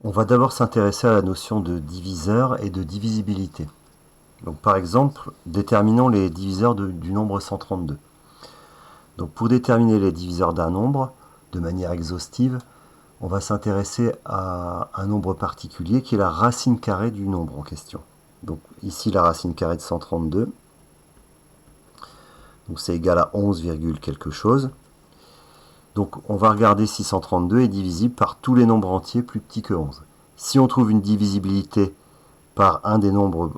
On va d'abord s'intéresser à la notion de diviseur et de divisibilité. Donc par exemple, déterminons les diviseurs du nombre 132. Donc pour déterminer les diviseurs d'un nombre, de manière exhaustive, on va s'intéresser à un nombre particulier qui est la racine carrée du nombre en question. Donc ici la racine carrée de 132, donc c'est égal à 11, quelque chose. Donc on va regarder si 132 est divisible par tous les nombres entiers plus petits que 11. Si on trouve une divisibilité par un des nombres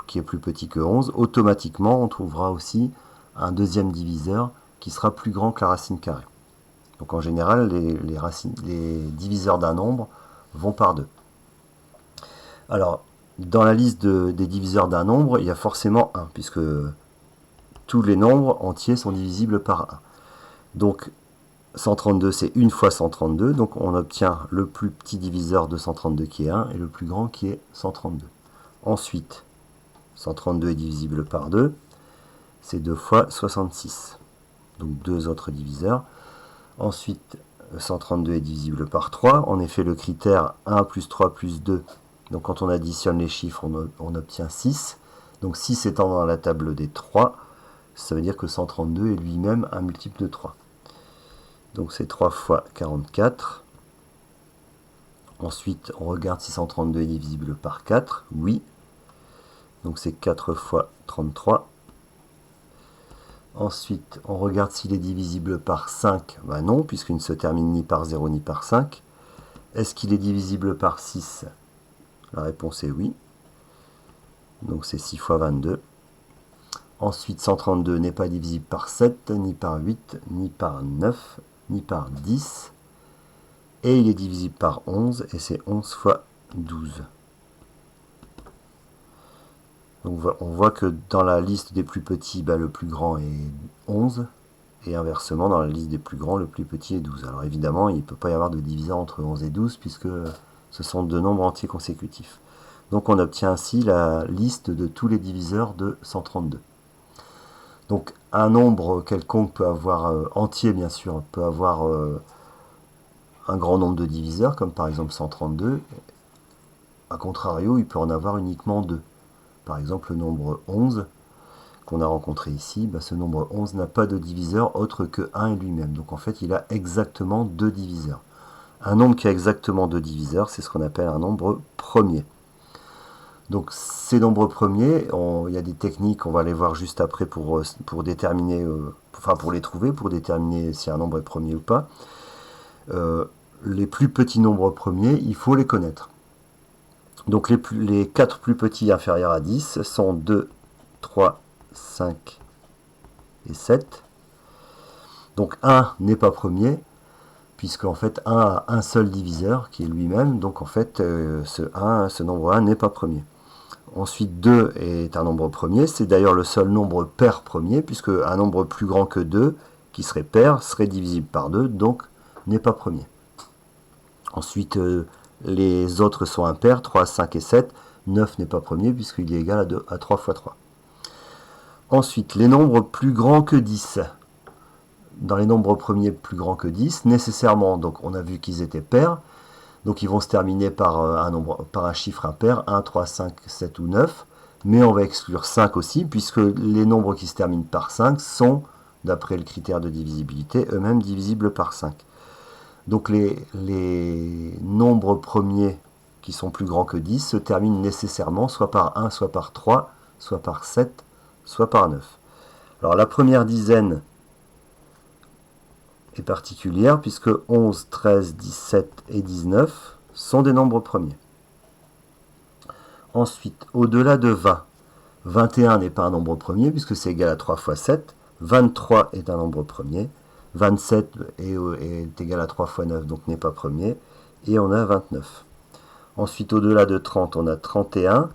qui est plus petit que 11, automatiquement on trouvera aussi un deuxième diviseur qui sera plus grand que la racine carrée. Donc en général, les diviseurs d'un nombre vont par 2. Alors, dans la liste des diviseurs d'un nombre, il y a forcément 1, puisque tous les nombres entiers sont divisibles par 1. Donc 132, c'est 1 fois 132, donc on obtient le plus petit diviseur de 132 qui est 1 et le plus grand qui est 132. Ensuite, 132 est divisible par 2, c'est 2 fois 66. Donc deux autres diviseurs. Ensuite, 132 est divisible par 3. En effet, le critère 1 plus 3 plus 2, donc quand on additionne les chiffres, on obtient 6. Donc 6 étant dans la table des 3, ça veut dire que 132 est lui-même un multiple de 3. Donc c'est 3 fois 44. Ensuite, on regarde si 132 est divisible par 4. Oui. Donc c'est 4 fois 33. Ensuite, on regarde s'il est divisible par 5. Ben non, puisqu'il ne se termine ni par 0 ni par 5. Est-ce qu'il est divisible par 6? La réponse est oui. Donc c'est 6 fois 22. Ensuite, 132 n'est pas divisible par 7, ni par 8, ni par 9, ni par 10. Et il est divisible par 11, et c'est 11 fois 12. Donc on voit que dans la liste des plus petits, le plus grand est 11, et inversement, dans la liste des plus grands, le plus petit est 12. Alors évidemment, il ne peut pas y avoir de diviseur entre 11 et 12, puisque ce sont deux nombres entiers consécutifs. Donc on obtient ainsi la liste de tous les diviseurs de 132. Donc un nombre quelconque peut avoir, entier bien sûr, peut avoir un grand nombre de diviseurs, comme par exemple 132. A contrario, il peut en avoir uniquement 2. Par exemple, le nombre 11 qu'on a rencontré ici, ce nombre 11 n'a pas de diviseur autre que 1 et lui-même. Donc en fait, il a exactement 2 diviseurs. Un nombre qui a exactement 2 diviseurs, c'est ce qu'on appelle un nombre premier. Donc ces nombres premiers, il y a des techniques, on va les voir juste après pour déterminer, pour les trouver, pour déterminer si un nombre est premier ou pas. Les plus petits nombres premiers, il faut les connaître. Donc les 4 plus petits inférieurs à 10 sont 2, 3, 5 et 7. Donc 1 n'est pas premier, puisque en fait 1 a un seul diviseur qui est lui-même, donc en fait ce nombre 1 n'est pas premier. Ensuite 2 est un nombre premier, c'est d'ailleurs le seul nombre pair premier, puisque un nombre plus grand que 2, qui serait pair, serait divisible par 2, donc n'est pas premier. Ensuite les autres sont impairs, 3, 5 et 7, 9 n'est pas premier, puisqu'il est égal à 3 fois 3. Ensuite, les nombres plus grands que 10. Dans les nombres premiers plus grands que 10, nécessairement, donc on a vu qu'ils étaient pairs, donc ils vont se terminer par un chiffre impair, 1, 3, 5, 7 ou 9, mais on va exclure 5 aussi, puisque les nombres qui se terminent par 5 sont, d'après le critère de divisibilité, eux-mêmes divisibles par 5. Donc les nombres premiers qui sont plus grands que 10 se terminent nécessairement soit par 1, soit par 3, soit par 7, soit par 9. Alors la première dizaine est particulière puisque 11, 13, 17 et 19 sont des nombres premiers. Ensuite, au-delà de 20, 21 n'est pas un nombre premier puisque c'est égal à 3 fois 7, 23 est un nombre premier, 27 est égal à 3 fois 9, donc n'est pas premier, et on a 29. Ensuite, au-delà de 30, on a 31,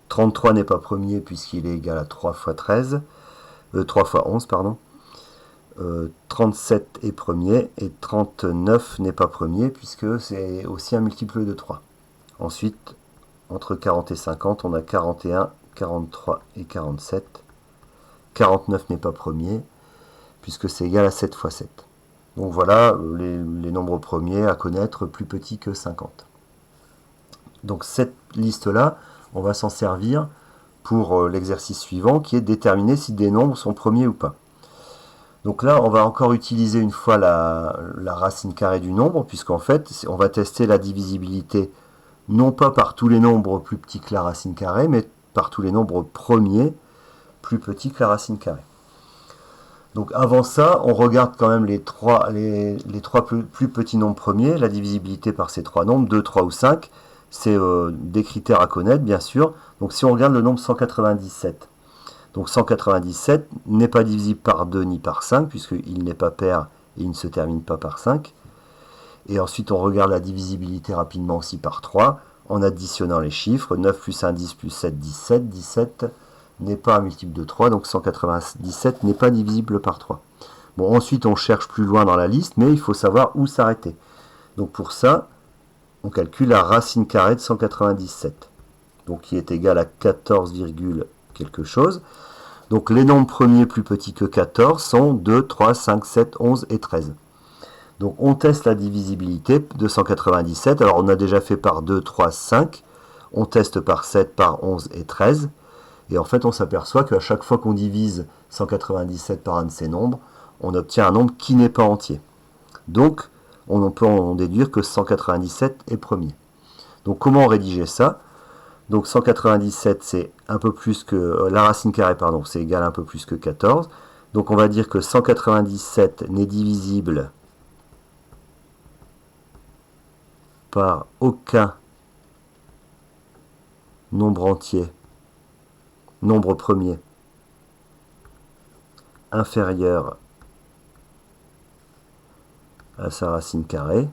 33 n'est pas premier puisqu'il est égal à 3 fois 13, 3 fois 11, pardon. 37 est premier et 39 n'est pas premier puisque c'est aussi un multiple de 3. Ensuite, entre 40 et 50, on a 41, 43 et 47. 49 n'est pas premier puisque c'est égal à 7 fois 7. Donc voilà les nombres premiers à connaître plus petits que 50. Donc cette liste-là, on va s'en servir pour l'exercice suivant, qui est de déterminer si des nombres sont premiers ou pas. Donc là, on va encore utiliser une fois la racine carrée du nombre, puisqu'en fait, on va tester la divisibilité non pas par tous les nombres plus petits que la racine carrée, mais par tous les nombres premiers plus petits que la racine carrée. Donc avant ça, on regarde quand même les trois plus petits nombres premiers, la divisibilité par ces trois nombres, 2, 3 ou 5. C'est des critères à connaître, bien sûr. Donc si on regarde le nombre 197, donc 197 n'est pas divisible par 2 ni par 5, puisqu'il n'est pas pair et il ne se termine pas par 5. Et ensuite, on regarde la divisibilité rapidement aussi par 3, en additionnant les chiffres. 9 plus 1, 10 plus 7, 17. 17 n'est pas un multiple de 3, donc 197 n'est pas divisible par 3. Bon, ensuite, on cherche plus loin dans la liste, mais il faut savoir où s'arrêter. Donc pour ça, on calcule la racine carrée de 197, donc qui est égale à 14, quelque chose. Donc les nombres premiers plus petits que 14 sont 2, 3, 5, 7, 11 et 13. Donc on teste la divisibilité de 197. Alors on a déjà fait par 2, 3, 5. On teste par 7, par 11 et 13. Et en fait on s'aperçoit qu'à chaque fois qu'on divise 197 par un de ces nombres, on obtient un nombre qui n'est pas entier. Donc on peut en déduire que 197 est premier. Donc comment rédiger ça? Donc 197 c'est un peu plus que la racine carrée, pardon, c'est égal à un peu plus que 14. Donc on va dire que 197 n'est divisible par aucun nombre entier, nombre premier, inférieur à sa racine carrée.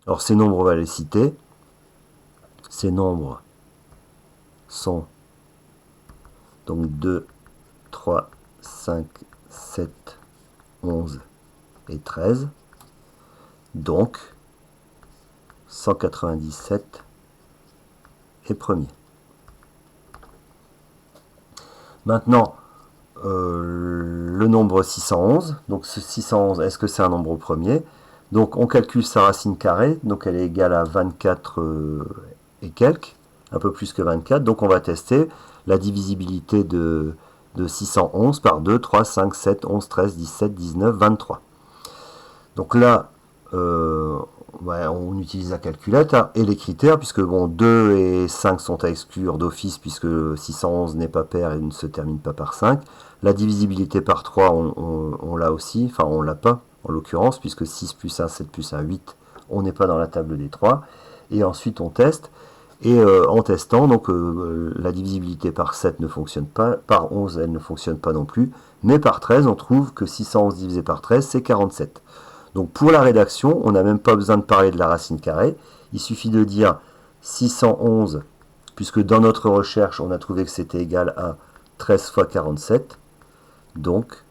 Alors ces nombres, on va les citer. Ces nombres sont donc 2, 3, 5, 7, 11 et 13. Donc 197 est premier. Maintenant, le nombre 611. Donc ce 611, est-ce que c'est un nombre premier? Donc on calcule sa racine carrée, donc elle est égale à 24 et quelques, un peu plus que 24. Donc on va tester la divisibilité de 611 par 2, 3, 5, 7, 11, 13, 17, 19, 23. Donc là, on utilise la calculette et les critères, puisque bon, 2 et 5 sont à exclure d'office, puisque 611 n'est pas pair et ne se termine pas par 5. La divisibilité par 3, on l'a aussi, enfin on l'a pas en l'occurrence, puisque 6 plus 1, 7 plus 1, 8, on n'est pas dans la table des 3. Et ensuite on teste, et en testant, donc la divisibilité par 7 ne fonctionne pas, par 11 elle ne fonctionne pas non plus, mais par 13 on trouve que 611 divisé par 13 c'est 47. Donc pour la rédaction, on n'a même pas besoin de parler de la racine carrée, il suffit de dire 611, puisque dans notre recherche on a trouvé que c'était égal à 13 fois 47, donc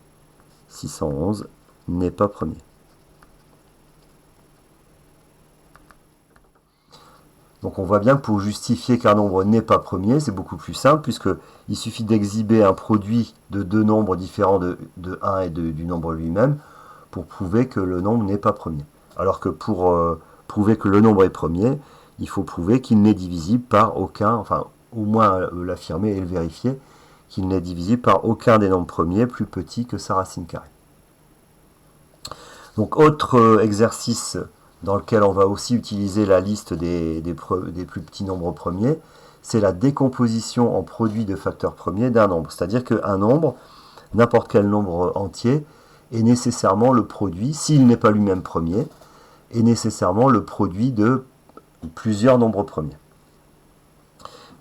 611 n'est pas premier. Donc on voit bien que pour justifier qu'un nombre n'est pas premier, c'est beaucoup plus simple, puisqu'il suffit d'exhiber un produit de deux nombres différents de 1 et du nombre lui-même, pour prouver que le nombre n'est pas premier. Alors que pour prouver que le nombre est premier, il faut prouver qu'il n'est divisible par aucun, enfin au moins l'affirmer et le vérifier, qu'il n'est divisible par aucun des nombres premiers plus petit que sa racine carrée. Donc autre exercice dans lequel on va aussi utiliser la liste des plus petits nombres premiers, c'est la décomposition en produit de facteurs premiers d'un nombre. C'est-à-dire qu'un nombre, n'importe quel nombre entier, est nécessairement le produit, s'il n'est pas lui-même premier, est nécessairement le produit de plusieurs nombres premiers.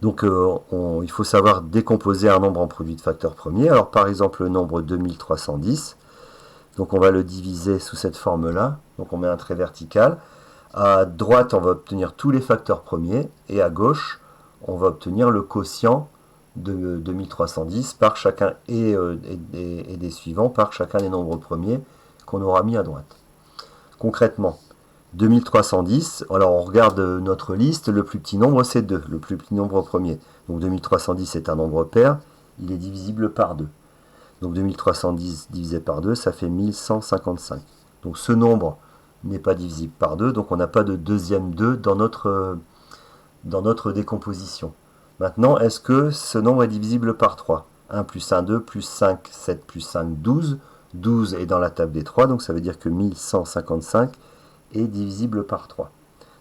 Donc il faut savoir décomposer un nombre en produit de facteurs premiers. Alors par exemple le nombre 2310, donc on va le diviser sous cette forme-là, donc on met un trait vertical. À droite on va obtenir tous les facteurs premiers, et à gauche on va obtenir le quotient de 2310 par chacun et des suivants par chacun des nombres premiers qu'on aura mis à droite. Concrètement, 2310, alors on regarde notre liste, le plus petit nombre c'est 2, le plus petit nombre premier. Donc 2310 est un nombre pair, il est divisible par 2. Donc 2310 divisé par 2, ça fait 1155. Donc ce nombre n'est pas divisible par 2, donc on n'a pas de deuxième 2 dans notre décomposition. Maintenant, est-ce que ce nombre est divisible par 3? 1 plus 1, 2, plus 5, 7, plus 5, 12. 12 est dans la table des 3, donc ça veut dire que 1155 est divisible par 3.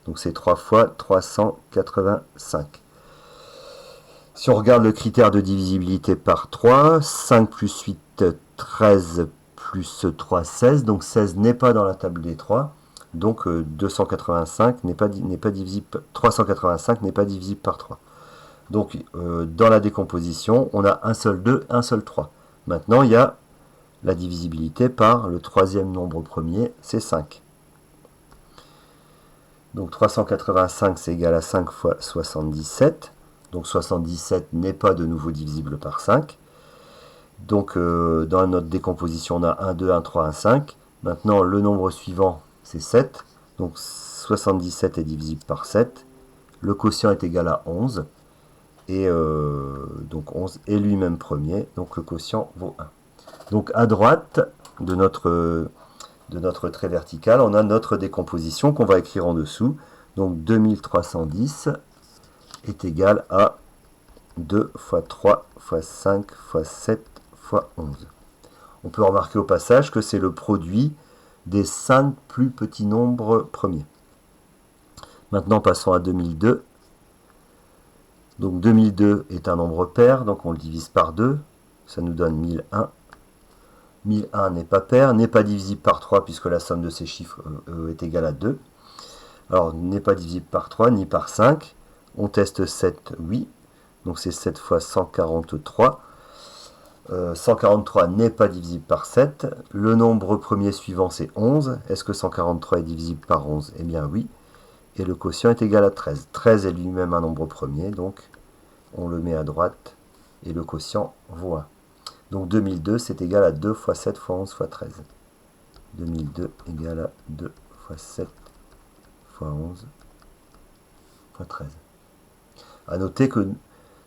Donc c'est 3 fois 385. Si on regarde le critère de divisibilité par 3, 5 plus 8, 13 plus 3, 16. Donc 16 n'est pas dans la table des 3. Donc 285 n'est pas divisible, 385 n'est pas divisible par 3. Donc dans la décomposition, on a un seul 2, un seul 3. Maintenant, il y a la divisibilité par le troisième nombre premier, c'est 5. Donc 385, c'est égal à 5 fois 77. Donc 77 n'est pas de nouveau divisible par 5. Donc dans notre décomposition, on a 1, 2, 1, 3, 1, 5. Maintenant, le nombre suivant, c'est 7. Donc 77 est divisible par 7. Le quotient est égal à 11. Et donc 11 est lui-même premier. Donc le quotient vaut 1. Donc à droite de notre trait vertical, on a notre décomposition qu'on va écrire en dessous. Donc 2310 est égal à 2 fois 3 fois 5 fois 7 fois 11. On peut remarquer au passage que c'est le produit des 5 plus petits nombres premiers. Maintenant passons à 2002. Donc 2002 est un nombre pair, donc on le divise par 2, ça nous donne 1001. 1001 n'est pas pair, n'est pas divisible par 3 puisque la somme de ces chiffres est égale à 2. Alors n'est pas divisible par 3 ni par 5. On teste 7, oui. Donc c'est 7 fois 143. 143 n'est pas divisible par 7. Le nombre premier suivant c'est 11. Est-ce que 143 est divisible par 11? Eh bien oui. Et le quotient est égal à 13. 13 est lui-même un nombre premier, donc on le met à droite et le quotient vaut 1. Donc 2002 c'est égal à 2 fois 7 fois 11 fois 13. 2002 égale à 2 fois 7 fois 11 fois 13. A noter que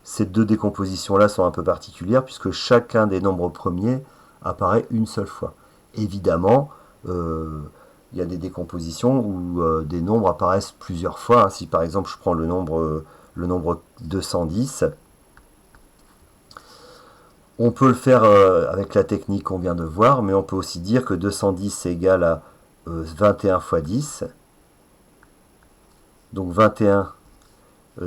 ces deux décompositions-là sont un peu particulières puisque chacun des nombres premiers apparaît une seule fois. Évidemment, il y a des décompositions où des nombres apparaissent plusieurs fois. Hein. Si par exemple je prends le nombre 210, on peut le faire avec la technique qu'on vient de voir, mais on peut aussi dire que 210 c'est égal à 21 fois 10. Donc 21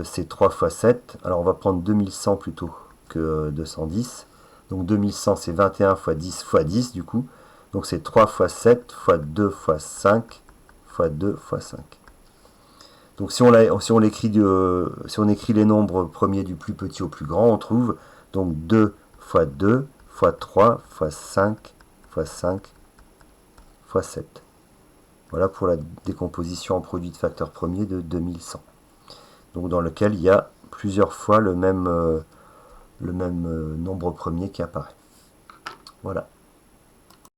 c'est 3 fois 7. Alors on va prendre 2100 plutôt que 210. Donc 2100 c'est 21 fois 10 fois 10 du coup. Donc c'est 3 fois 7 fois 2 fois 5 fois 2 fois 5. Donc si on écrit les nombres premiers du plus petit au plus grand, on trouve donc 2 fois 2 fois 3 fois 5 fois 5 fois 7. Voilà pour la décomposition en produit de facteurs premiers de 2100. Donc dans lequel il y a plusieurs fois le même nombre premier qui apparaît. Voilà.